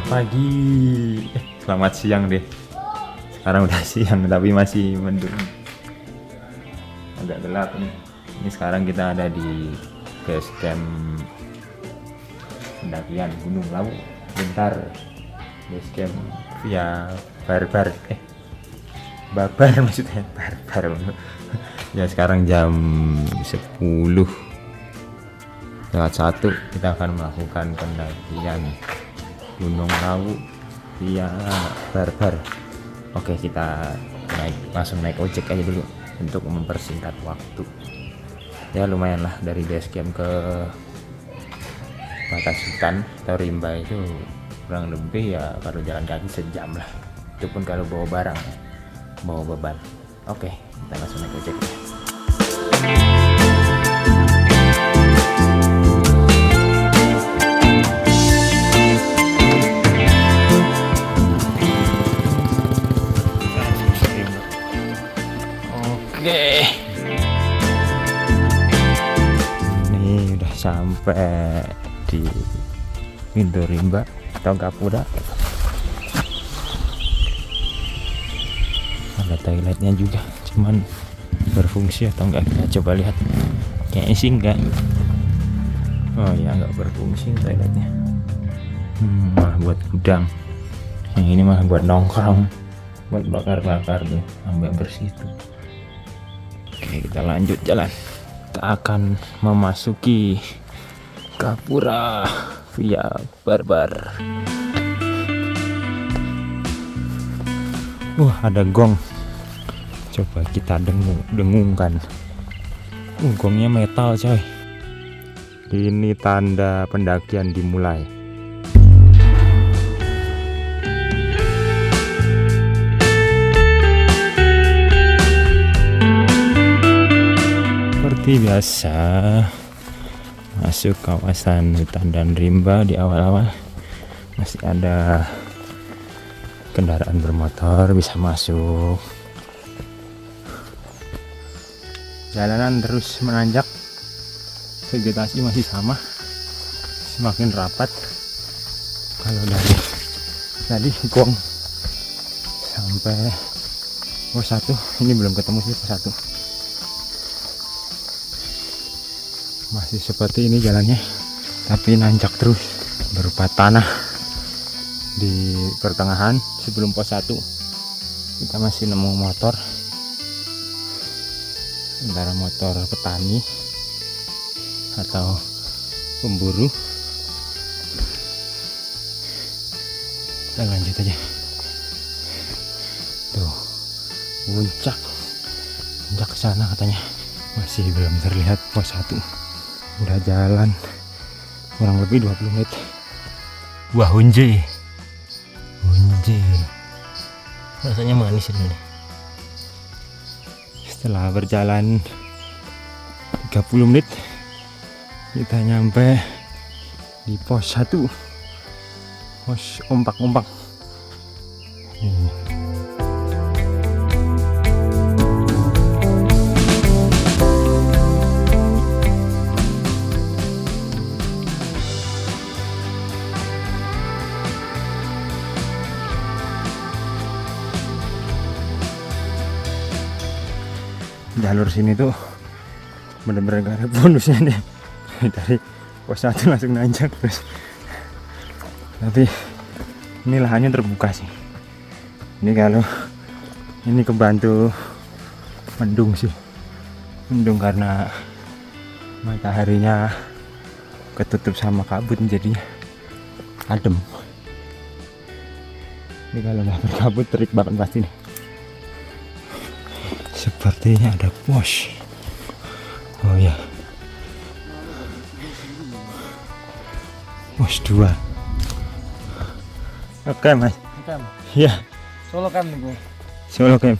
pagi. Selamat siang deh. Sekarang udah siang tapi masih mendung. Agak gelap nih. Ini sekarang kita ada di base camp pendakian Gunung Lawu. Bentar. Base camp via Barbar. Babar maksudnya Barbar. Ya sekarang jam 10 lewat 1 kita akan melakukan pendakian Gunung Lawu via Barbar. Oke, kita langsung naik ojek aja dulu untuk mempersingkat waktu. Ya lumayan lah, dari base camp ke batas hutan atau rimba itu kurang lebih ya kalau jalan kaki sejam lah. Itu pun kalau bawa barang, bawa beban. Oke, kita langsung naik ojek. Oke, ini udah sampai di pintu rimba atau Gapura. Ada toiletnya juga, cuman berfungsi atau enggak kita coba lihat. Kayaknya sih enggak. Oh ya, enggak berfungsi toiletnya. Malah buat gudang. Yang ini malah buat nongkrong, buat bakar-bakar tuh, sampai bersih tuh. Oke, kita lanjut jalan. Kita akan memasuki Gapura via Barbar. Ada gong. Coba kita dengungkan. Gongnya metal coy. Ini tanda pendakian dimulai. Seperti biasa, masuk kawasan hutan dan rimba. Di awal-awal masih ada kendaraan bermotor bisa masuk. Jalanan terus menanjak, vegetasi masih sama, semakin rapat. Kalau dari tadi gong sampai pos 1, ini belum ketemu sih pos 1. Masih seperti ini jalannya, tapi nanjak terus berupa tanah. Di pertengahan sebelum pos 1 kita masih nemu motor, antara motor petani atau pemburu. Kita lanjut aja. Tuh puncak ke sana katanya, masih belum terlihat pos 1. Udah jalan kurang lebih 20 menit. Wah, hunje rasanya manis ini. Setelah berjalan 30 menit kita nyampe di pos 1, pos ompak-ompak. Jalur sini tuh bener-bener gak ada bonusnya nih. Dari pos 1 langsung nanjak terus. Tapi ini lahannya terbuka sih. Ini kalau ini kebantu mendung sih. Mendung karena mataharinya ketutup sama kabut, jadi adem. Ini kalau nggak berkabut terik banget pasti nih. Sepertinya ada pos. Oh ya, pos 2. Oke mas. Iya. Solo camp nih, Solo camp.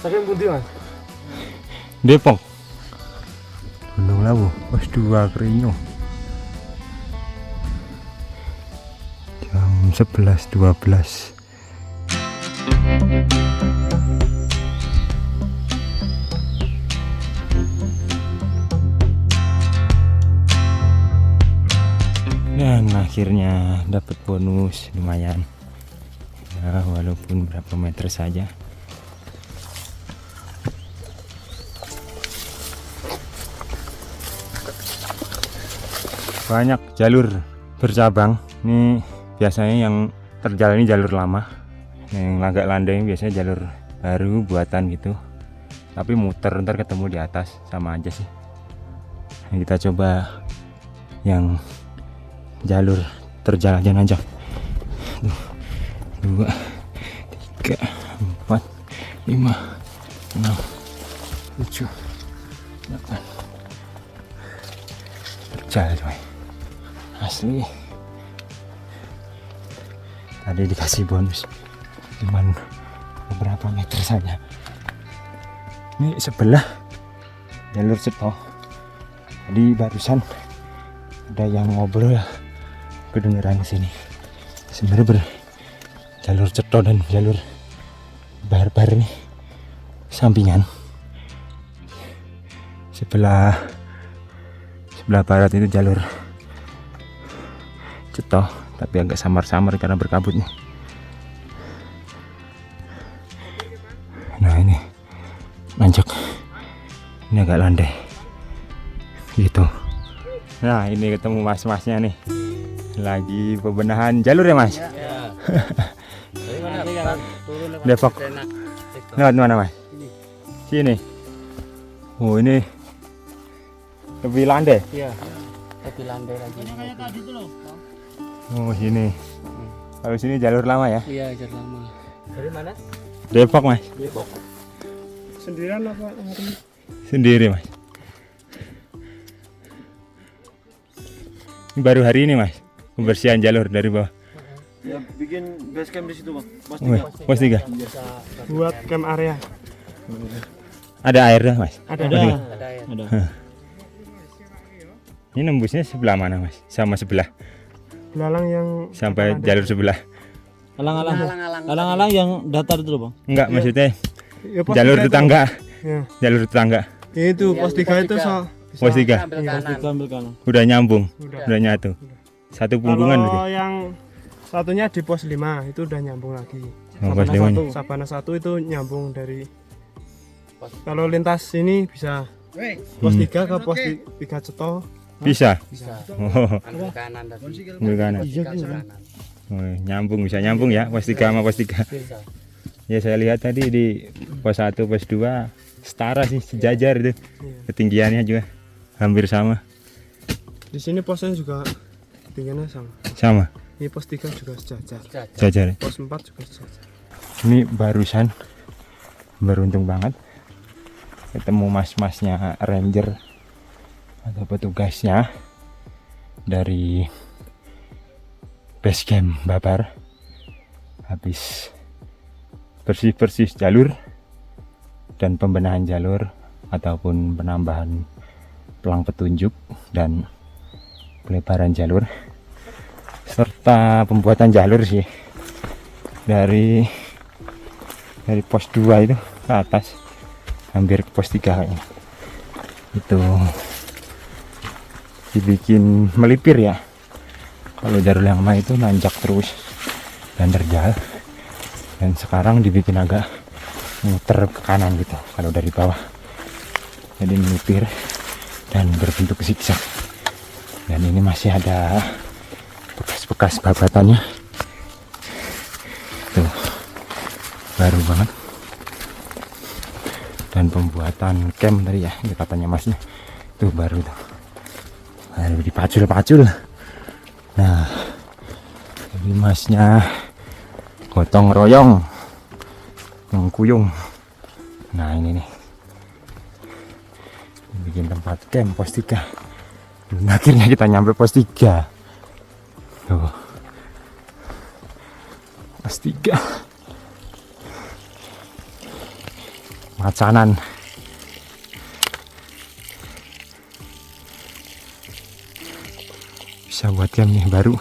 Saking budi mas. Depok. Gunung Lawu, pos 2 Kerinyo. Jam 11.12. Dan akhirnya dapat bonus lumayan ya, walaupun berapa meter saja. Banyak jalur bercabang. Ini biasanya yang terjal ini jalur lama, yang agak landai biasanya jalur baru buatan gitu, tapi muter ntar ketemu di atas, sama aja sih. Nah, kita coba yang jalur terjal aja nanjak. 2, 3, 4, 5, 6, 7, 8. Terjal coy, asli. Tadi dikasih bonus cuman beberapa meter saja. Ini sebelah jalur Ceto. Tadi barusan ada yang ngobrol kedengeran sini. Sebenarnya jalur Ceto dan jalur Barbar ini sampingan. Sebelah barat itu jalur Ceto, tapi agak samar-samar karena berkabutnya. Nah ini nanjak, ini agak landai gitu. Nah ini ketemu mas-masnya nih, lagi pembenahan jalur ya mas? Ya. Depok. Lewat mana mas? Sini. Oh ini lebih landai. Iya. Lebih landai lagi. Oh sini. Kalau sini jalur lama ya? Iya, jalur lama. Dari mana? Depok mas. Depok. Sendirian apa? Sendiri mas. Ini baru hari ini mas, pembersihan jalur dari bawah. Ya, bikin base camp di situ bang. Pos 3. Buat camp area. Ada air dah mas? Ada. Ada. Ini nembusnya sebelah mana mas? Sama sebelah? Belalang yang Sampai jalur sebelah? Alang-alang yang datar itu loh bang. Enggak, maksudnya ya, jalur tetangga. Ya. Jalur tetangga. Itu pos 3 itu so. Pos 3. Ambil kanan. Udah nyambung, Udah. udah nyatu. Satu punggungan Kalau berarti. yang satunya di pos 5 itu udah nyambung lagi. Oh, pos 5 -nya. Sabana 1 itu nyambung dari kalau lintas ini bisa pos 3 ke pos 3 Ceto. Bisa. Bisa. Oh, Ambil kanan tadi. ambil kanan. Oh, nyambung, bisa nyambung ya pos 3 sama pos 3. Bisa. Ya saya lihat tadi di pos 1, pos 2 setara sih, sejajar itu. Ketinggiannya juga hampir sama. Di sini posnya juga tingginya sama. Sama, Ini pos 3 juga sejajar. sejajar. Pos 4 juga sejajar. Ini barusan beruntung banget ketemu mas-masnya ranger atau petugasnya dari base camp Babar. Habis bersih-bersih jalur dan pembenahan jalur ataupun penambahan pelang petunjuk dan pelebaran jalur serta pembuatan jalur sih dari pos 2 itu ke atas hampir ke pos 3 kayaknya. Itu dibikin melipir ya. Kalau jalur yang lama itu nanjak terus dan terjal, dan sekarang dibikin agak muter ke kanan gitu kalau dari bawah, jadi melipir dan berbentuk zigzag. Dan ini masih ada bekas-bekas babatannya tuh, baru banget. Dan pembuatan camp tadi ya, katanya masnya tuh baru tuh, baru dipacul-pacul. Nah jadi masnya gotong royong mengkuyung. Nah ini nih bikin tempat camp pos 3. Dan akhirnya kita nyampe pos 3 tuh, pos 3 Macanan. Bisa buat camp nih baru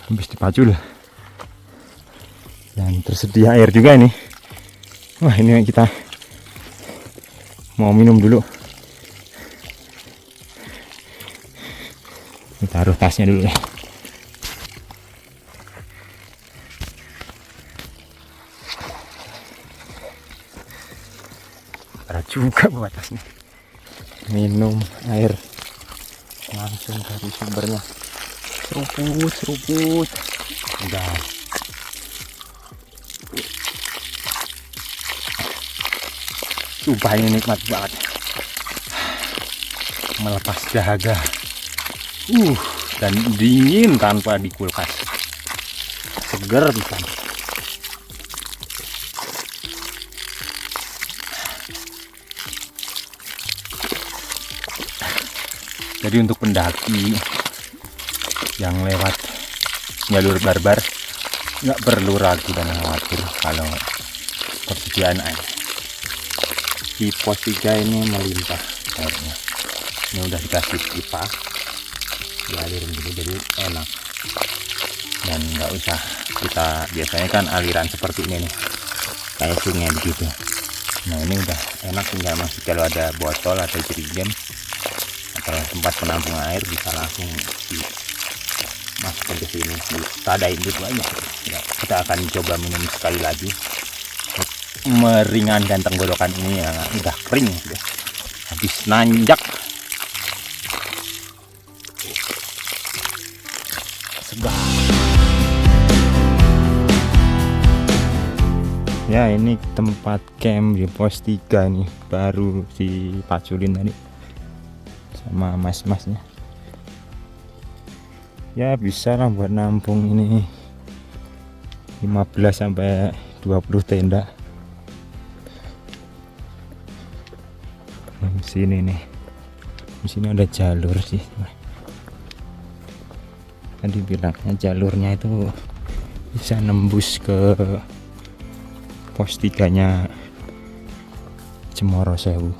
habis dipacul, dan tersedia air juga nih. Wah ini kita mau minum dulu. Kita taruh tasnya dulu ya. juga buat atasnya. Minum air langsung dari sumbernya. Seruput. Udah. Sumpah ini nikmat banget. Melepas dahaga. Dan dingin tanpa di kulkas. Seger pisan. Jadi untuk pendaki yang lewat jalur barbar nggak perlu ragu dan khawatir kalau persediaan air. Di pos 3 ini melimpah airnya. Ini udah dikasih pipa, dialirin gitu jadi enak. Dan nggak usah kita, biasanya kan aliran seperti ini nih, kayak sungai begitu. Nah ini udah enak, tinggal masih kalau ada botol atau jerigen atau tempat penampung air bisa langsung dimasukkan ke sini, tadain gitu aja. Ya, kita akan coba minum sekali lagi, meringankan tenggorokan ini yang udah kering sudah habis nanjak. Segar. Ya ini tempat camp di pos 3 nih, baru dipaculin tadi sama mas-masnya. Ya bisa lah buat nampung ini 15 sampai 20 tenda. Di sini nih, di sini ada jalur sih. Tadi bilangnya jalurnya itu bisa nembus ke pos 3-nya Cemoro Sewu.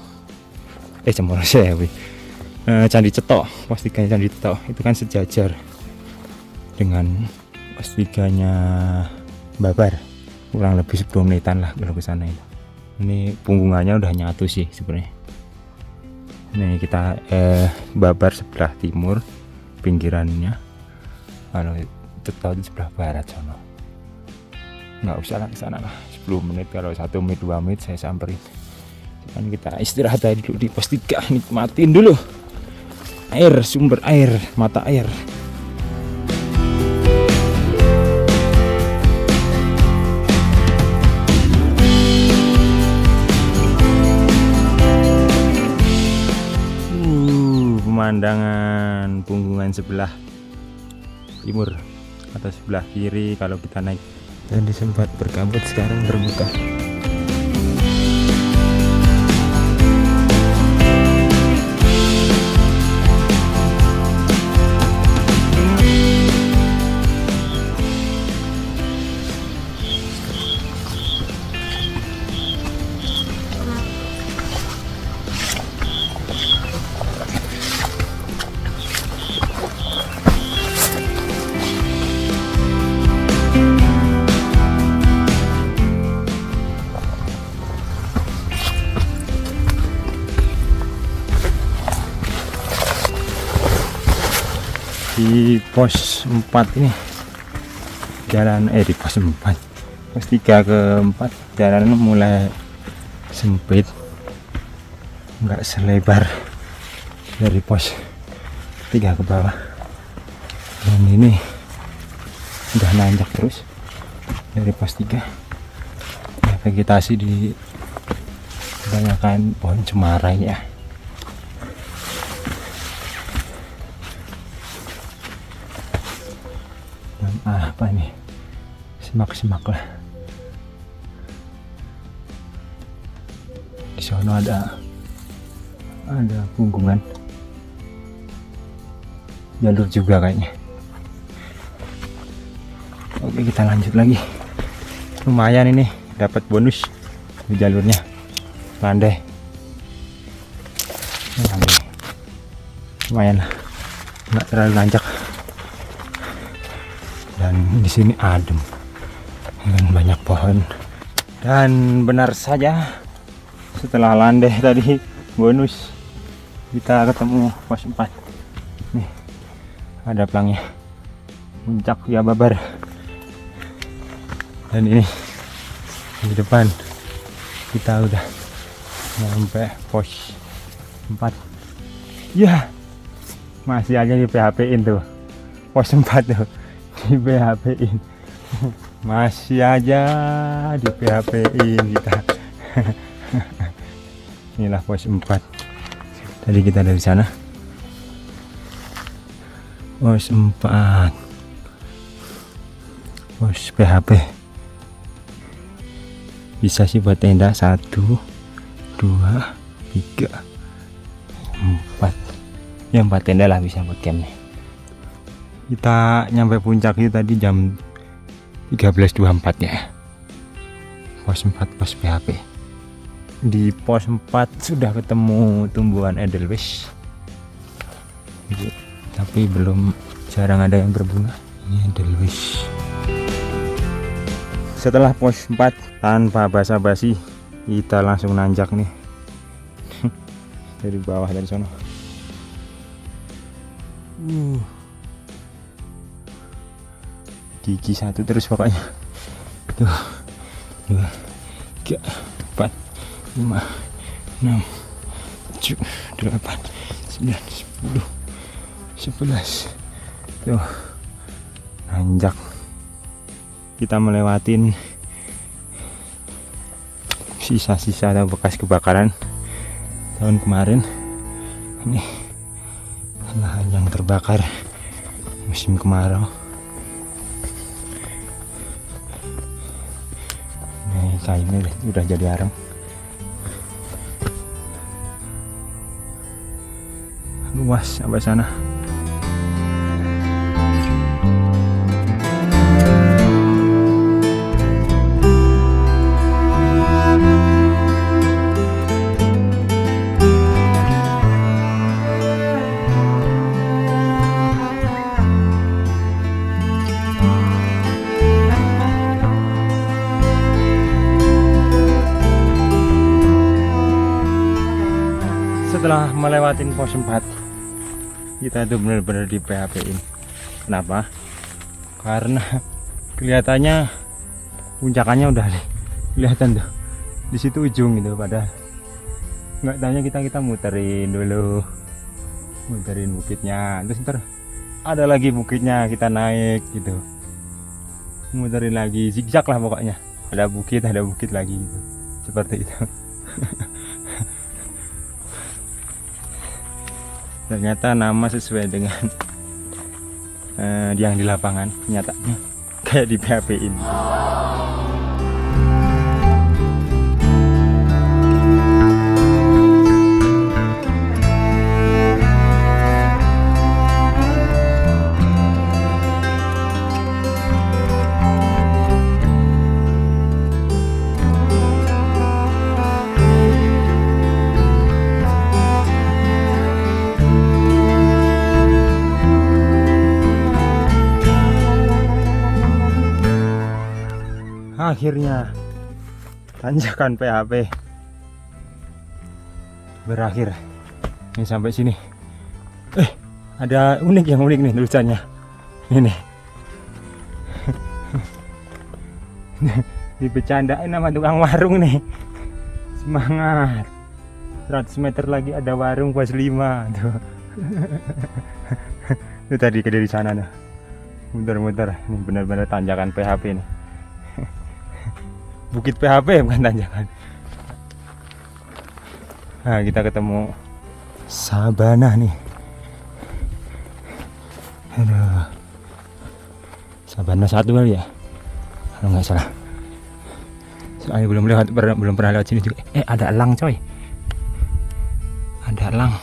Candi Cetok, pos 3-nya Candi Cetok itu kan sejajar dengan pos 3-nya Babar, kurang lebih 10 menitan lah kalau ke sana itu. Ini punggungannya udah nyatu sih sebenarnya. Nih kita Babar sebelah timur pinggirannya, kalau Cetok itu sebelah barat sana. Nggak usah lah ke sana lah, 10 menit, kalau 1 menit 2 menit saya samperin. Kan kita istirahat aja dulu di pos 3, nikmatin dulu air, sumber air, mata air. Pemandangan punggungan sebelah timur atau sebelah kiri kalau kita naik. Tadi sempat berkabut, sekarang terbuka. Di pos 4 ini jalan di pos 4, pos 3 ke 4 jalan mulai sempit, nggak selebar dari pos 3 ke bawah. Dan ini udah nanjak terus dari pos 3. Ya, vegetasi di kebanyakan pohon cemara ya. Apa nih, semak-semak lah. Di sana ada punggungan jalur juga kayaknya. Oke, kita lanjut lagi. Lumayan ini dapat bonus di jalurnya, landai. Lumayan lah, nggak terlalu nanjak. Dan di sini adem dengan banyak pohon. Dan benar saja, setelah landai tadi bonus, kita ketemu pos 4. Nih ada pelangnya, puncak Via Babar. Dan ini di depan kita udah Sampai pos 4. Ya, masih aja di PHP-in tuh. Pos 4 tuh di PHP-in. Masih aja di PHP-in kita. Inilah pos 4. Tadi kita dari sana. Pos 4. Pos PHP. Bisa sih buat tenda 1 2 3 4. Ya 4 tenda lah bisa buat campnya. Kita nyampe puncak itu tadi jam 13.24 ya. Pos 4 pos PHP. Di pos 4 sudah ketemu tumbuhan edelweiss. Tapi belum, jarang ada yang berbunga. Ini edelweiss. Setelah pos 4 tanpa basa-basi kita langsung nanjak nih. Dari bawah dari sana. Gigi 1 terus pokoknya. Tuh. 2 3 4 5 6 7 8 9 10 11. Tuh. Nanjak. Kita melewatin sisa-sisa atau bekas kebakaran tahun kemarin. Ini lahan yang terbakar musim kemarau. Nih kainnya udah jadi arang. Luas sampai sana. Setelah melewatin pos 4, kita tuh benar-benar di PHP-in. Kenapa? Karena kelihatannya puncakannya udah kelihatan tuh. Di situ ujung gitu, padahal nggak tanya kita muterin dulu, muterin bukitnya. Terus ntar ada lagi bukitnya, kita naik gitu, muterin lagi, zigzag lah pokoknya. Ada bukit lagi gitu, seperti itu. Ternyata nama sesuai dengan yang di lapangan, nyatanya kayak di PHP ini. Akhirnya tanjakan PHP berakhir. Ini sampai sini. Ada yang unik nih tulisannya. Ini. Dibecandain sama tukang warung nih. Semangat. 100 meter lagi ada warung pos 5 tuh. Itu tadi ke dari sana tuh. Muter-muter. Ini benar-benar tanjakan PHP nih. Bukit PHP bukan tanjakan. Nah, kita ketemu sabana nih. Aduh. Sabana 1 kali ya, kalau nggak salah. Soalnya belum pernah lewat sini juga. Ada elang coy. Ada elang.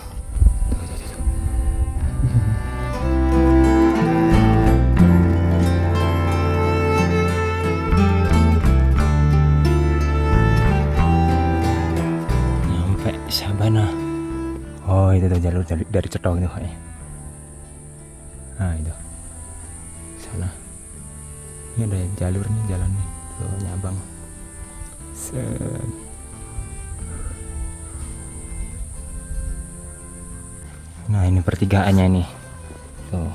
Sabana. Oh itu tuh jalur dari Cetok itu kayaknya. Nah itu sana. Ini ada jalur nih, jalan nih tuh nyabang. Nah ini pertigaannya nih. Tuh.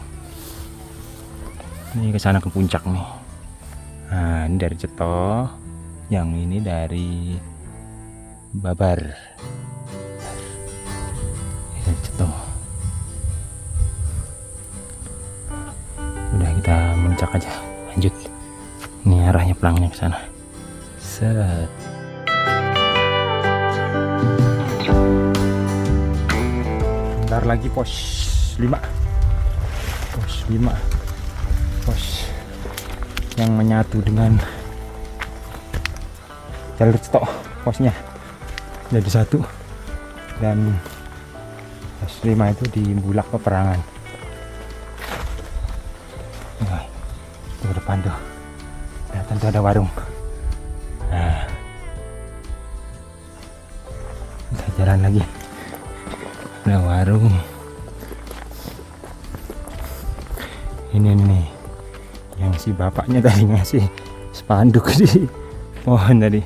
Ini ke sana ke puncak nih. Nah ini dari Cetok, yang ini dari Babar. tanjak aja, lanjut. Ini arahnya pelangnya ke sana. Set. Bentar lagi pos 5. Pos 5. Pos yang menyatu dengan jalur stok posnya jadi satu, dan pos 5 itu di Bulak Peperangan. Nah, itu depan tuh kelihatan tuh ada warung. Nah, kita jalan lagi, ada warung. Ini nih yang si bapaknya tadi ngasih spanduk di pohon tadi.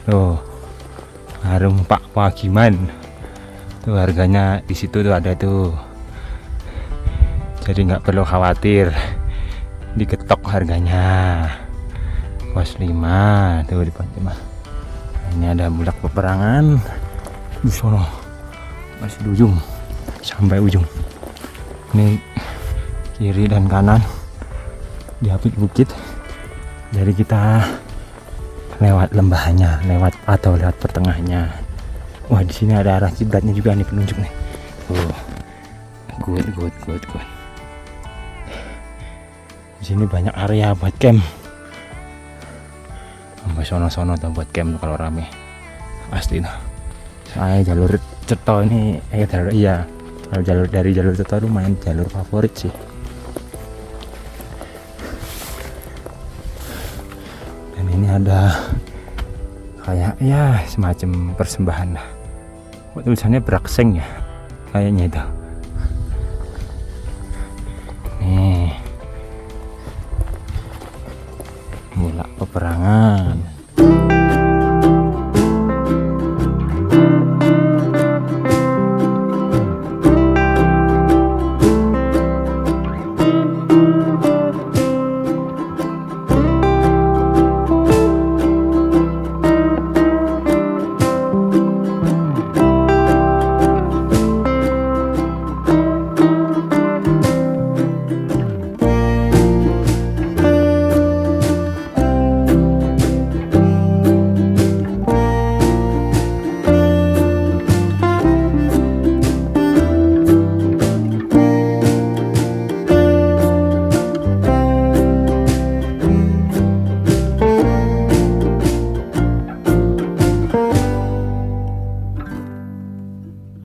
Tuh, warung Pak Pagiman. Tuh harganya di situ tuh ada tuh. Jadi nggak perlu khawatir diketok harganya. Pos 5 tuh di pos 5. Ini ada Bulak Peperangan di sono. Masih di ujung sampai ujung. Ini kiri dan kanan diapit bukit. Jadi kita lewat lembahnya, lewat atau lewat pertengahnya. Wah, di sini ada arah kiblatnya juga nih, penunjuk nih. Good. Di sini banyak area buat camp. Sampai sono-sono tuh buat camp tuh kalau rame. Pasti tuh. Saya jalur Ceto ini kalau jalur dari jalur Ceto lumayan jalur favorit sih. Dan ini ada kayak ya semacam persembahan lah. Kok tulisannya Brakseng ya? Kayaknya itu. Nih. Bulak Peperangan.